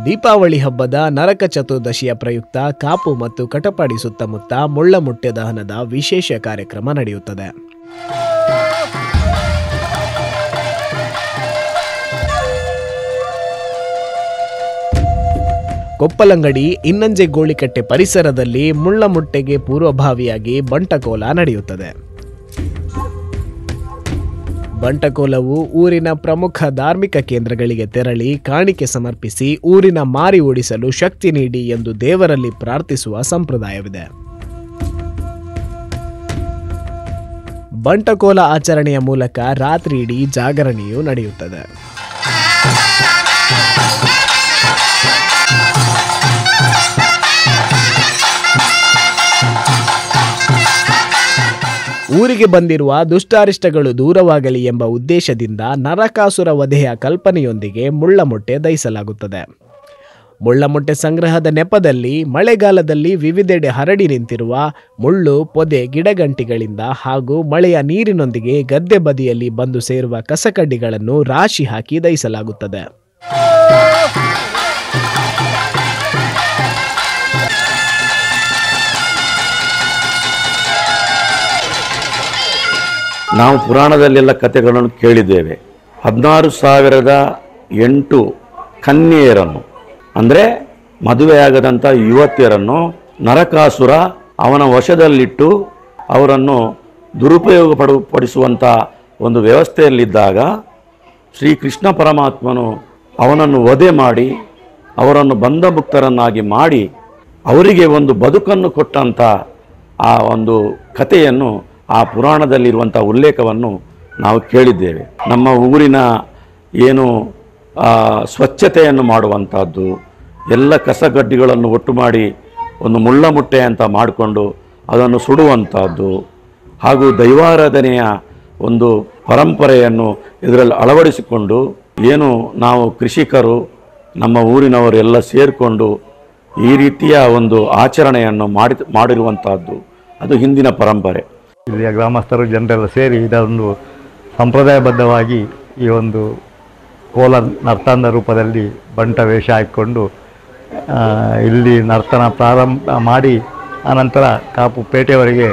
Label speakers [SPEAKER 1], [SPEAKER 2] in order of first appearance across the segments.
[SPEAKER 1] ದೀಪಾವಳಿ ಹಬ್ಬದ ನರಕ ಚತುರ್ದಶಿಯ ಪ್ರಯುಕ್ತ ಕಾಪು ಮತ್ತು ಕಟಪಾಡಿ ಸುತ್ತಮುತ್ತ ಮುಳ್ಳಮುಟ್ಟೆ ದಹನದ ವಿಶೇಷ ಕಾರ್ಯಕ್ರಮ ನಡೆಯುತ್ತದೆ. ಕೊಪ್ಪಲಂಗಡಿ ಇನ್ನಂಜೆ ಗೋಳಿಕಟ್ಟೆ ಪರಿಸರದಲ್ಲಿ ಮುಳ್ಳಮುಟ್ಟೆಗೆ ಪೂರ್ವಭಾವಿಯಾಗಿ ಬಂಟಕೋಲ ನಡೆಯುತ್ತದೆ. ಬಂಟಕೋಲವು ಊರಿನ ಪ್ರಮುಖ ಧಾರ್ಮಿಕ ಕೇಂದ್ರಗಳಿಗೆ ತೆರಳಿ ಕಾಣಿಕೆ ಸಮರ್ಪಿಸಿ ಊರಿನ ಮಾರಿ ಓಡಿಸಲು ಶಕ್ತಿ ನೀಡಿ ಎಂದು ದೇವರಲ್ಲಿ ಪ್ರಾರ್ಥಿಸುವ ಸಂಪ್ರದಾಯವಿದೆ. ಬಂಟಕೋಲ ಆಚರಣೆಯ ಮೂಲಕ ರಾತ್ರಿ ಇಡೀ ಜಾಗರಣೆಯೂ ನಡೆಯುತ್ತದೆ. ಊರಿಗೆ ಬಂದಿರುವ ದುಷ್ಟಾರಿಷ್ಟಗಳು ದೂರವಾಗಲಿ ಎಂಬ ಉದ್ದೇಶದಿಂದ ನರಕಾಸುರ ವಧೆಯ ಕಲ್ಪನೆಯೊಂದಿಗೆ ಮುಳ್ಳಮುಟ್ಟೆ ದಹಿಸಲಾಗುತ್ತದೆ. ಮುಳ್ಳಮುಟ್ಟೆ ಸಂಗ್ರಹದ ನೆಪದಲ್ಲಿ ಮಳೆಗಾಲದಲ್ಲಿ ವಿವಿಧೆಡೆ ಹರಡಿ ನಿಂತಿರುವ ಮುಳ್ಳು, ಪೊದೆ, ಗಿಡಗಂಟಿಗಳಿಂದ ಹಾಗೂ ಮಳೆಯ ನೀರಿನೊಂದಿಗೆ ಗದ್ದೆ ಬದಿಯಲ್ಲಿ ಬಂದು ಸೇರುವ ಕಸಕಡ್ಡಿಗಳನ್ನು ರಾಶಿ ಹಾಕಿ ದಹಿಸಲಾಗುತ್ತದೆ.
[SPEAKER 2] ನಾವು ಪುರಾಣದಲ್ಲೆಲ್ಲ ಕಥೆಗಳನ್ನು ಕೇಳಿದ್ದೇವೆ. 16,008 ಕನ್ಯೆಯರನ್ನು ಅಂದರೆ ಮದುವೆಯಾಗದಂಥ ಯುವತಿಯರನ್ನು ನರಕಾಸುರ ಅವನ ವಶದಲ್ಲಿಟ್ಟು ಅವರನ್ನು ದುರುಪಯೋಗ ಪಡಿಸುವಂಥ ಒಂದು ವ್ಯವಸ್ಥೆಯಲ್ಲಿದ್ದಾಗ ಶ್ರೀಕೃಷ್ಣ ಪರಮಾತ್ಮನು ಅವನನ್ನು ವಧೆ ಮಾಡಿ ಅವರನ್ನು ಬಂಧಮುಕ್ತರನ್ನಾಗಿ ಮಾಡಿ ಅವರಿಗೆ ಒಂದು ಬದುಕನ್ನು ಕೊಟ್ಟಂಥ ಆ ಒಂದು ಕಥೆಯನ್ನು ಆ ಪುರಾಣದಲ್ಲಿರುವಂಥ ಉಲ್ಲೇಖವನ್ನು ನಾವು ಕೇಳಿದ್ದೇವೆ. ನಮ್ಮ ಊರಿನ ಏನು ಸ್ವಚ್ಛತೆಯನ್ನು ಮಾಡುವಂಥದ್ದು, ಎಲ್ಲ ಕಸಗಡ್ಡಿಗಳನ್ನು ಒಟ್ಟು ಮಾಡಿ ಒಂದು ಮುಳ್ಳಮುಟ್ಟೆ ಅಂತ ಮಾಡಿಕೊಂಡು ಅದನ್ನು ಸುಡುವಂಥದ್ದು ಹಾಗೂ ದೈವಾರಾಧನೆಯ ಒಂದು ಪರಂಪರೆಯನ್ನು ಇದರಲ್ಲಿ ಅಳವಡಿಸಿಕೊಂಡು ಏನು ನಾವು ಕೃಷಿಕರು ನಮ್ಮ ಊರಿನವರೆಲ್ಲ ಸೇರಿಕೊಂಡು ಈ ರೀತಿಯ ಒಂದು ಆಚರಣೆಯನ್ನು ಮಾಡಿರುವಂಥದ್ದು ಅದು ಹಿಂದಿನ ಪರಂಪರೆ.
[SPEAKER 3] ಇಲ್ಲಿಯ ಗ್ರಾಮಸ್ಥರು ಜನರೆಲ್ಲ ಸೇರಿ ಇದೊಂದು ಸಂಪ್ರದಾಯಬದ್ಧವಾಗಿ ಈ ಒಂದು ಕೋಲ ನರ್ತನದ ರೂಪದಲ್ಲಿ ಬಂಟ ವೇಷ ಹಾಕಿಕೊಂಡು ಇಲ್ಲಿ ನರ್ತನ ಪ್ರಾರಂಭ ಮಾಡಿ ಆನಂತರ ಕಾಪು ಪೇಟೆಯವರೆಗೆ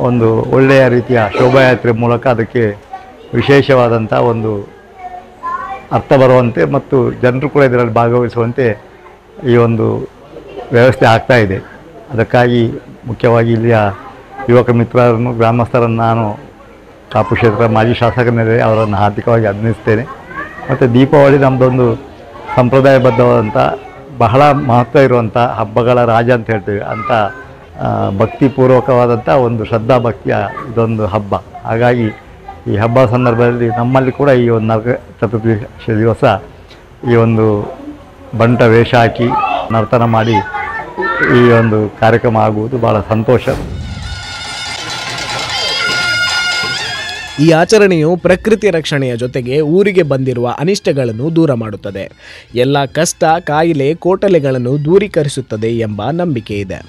[SPEAKER 3] ಒಂದು ಒಳ್ಳೆಯ ರೀತಿಯ ಶೋಭಾಯಾತ್ರೆ ಮೂಲಕ ಅದಕ್ಕೆ ವಿಶೇಷವಾದಂಥ ಒಂದು ಅರ್ಥ ಬರುವಂತೆ ಮತ್ತು ಜನರು ಕೂಡ ಇದರಲ್ಲಿ ಭಾಗವಹಿಸುವಂತೆ ಈ ಒಂದು ವ್ಯವಸ್ಥೆ ಆಗ್ತಾ ಇದೆ. ಅದಕ್ಕಾಗಿ ಮುಖ್ಯವಾಗಿ ಇಲ್ಲಿಯ ಯುವಕ ಮಿತ್ರರನ್ನು, ಗ್ರಾಮಸ್ಥರನ್ನು ನಾನು ಕಾಪು ಕ್ಷೇತ್ರ ಮಾಜಿ ಶಾಸಕನಿದೆ ಅವರನ್ನು ಹಾರ್ದಿಕವಾಗಿ ಅಭಿನಯಿಸ್ತೇನೆ. ಮತ್ತು ದೀಪಾವಳಿ ನಮ್ಮದೊಂದು ಸಂಪ್ರದಾಯಬದ್ಧವಾದಂಥ ಬಹಳ ಮಹತ್ವ ಇರುವಂಥ ಹಬ್ಬಗಳ ರಾಜ ಅಂತ ಹೇಳ್ತೀವಿ. ಅಂಥ ಭಕ್ತಿಪೂರ್ವಕವಾದಂಥ ಒಂದು ಶ್ರದ್ಧಾ ಭಕ್ತಿಯ ಇದೊಂದು ಹಬ್ಬ. ಹಾಗಾಗಿ ಈ ಹಬ್ಬ ಸಂದರ್ಭದಲ್ಲಿ ನಮ್ಮಲ್ಲಿ ಕೂಡ ಈ ಒಂದು ನರಕ ಚತುರ್ದಶಿ ದಿವಸ ಈ ಒಂದು ಬಂಟ ವೇಷ ಹಾಕಿ ನರ್ತನ ಮಾಡಿ ಈ ಒಂದು ಕಾರ್ಯಕ್ರಮ ಆಗುವುದು ಭಾಳ ಸಂತೋಷ.
[SPEAKER 1] ಈ ಆಚರಣೆಯು ಪ್ರಕೃತಿ ರಕ್ಷಣೆಯ ಜೊತೆಗೆ ಊರಿಗೆ ಬಂದಿರುವ ಅನಿಷ್ಟಗಳನ್ನು ದೂರ ಮಾಡುತ್ತದೆ. ಎಲ್ಲ ಕಷ್ಟ, ಕಾಯಿಲೆ, ಕೋಟಲೆಗಳನ್ನು ದೂರೀಕರಿಸುತ್ತದೆ ಎಂಬ ನಂಬಿಕೆ ಇದೆ.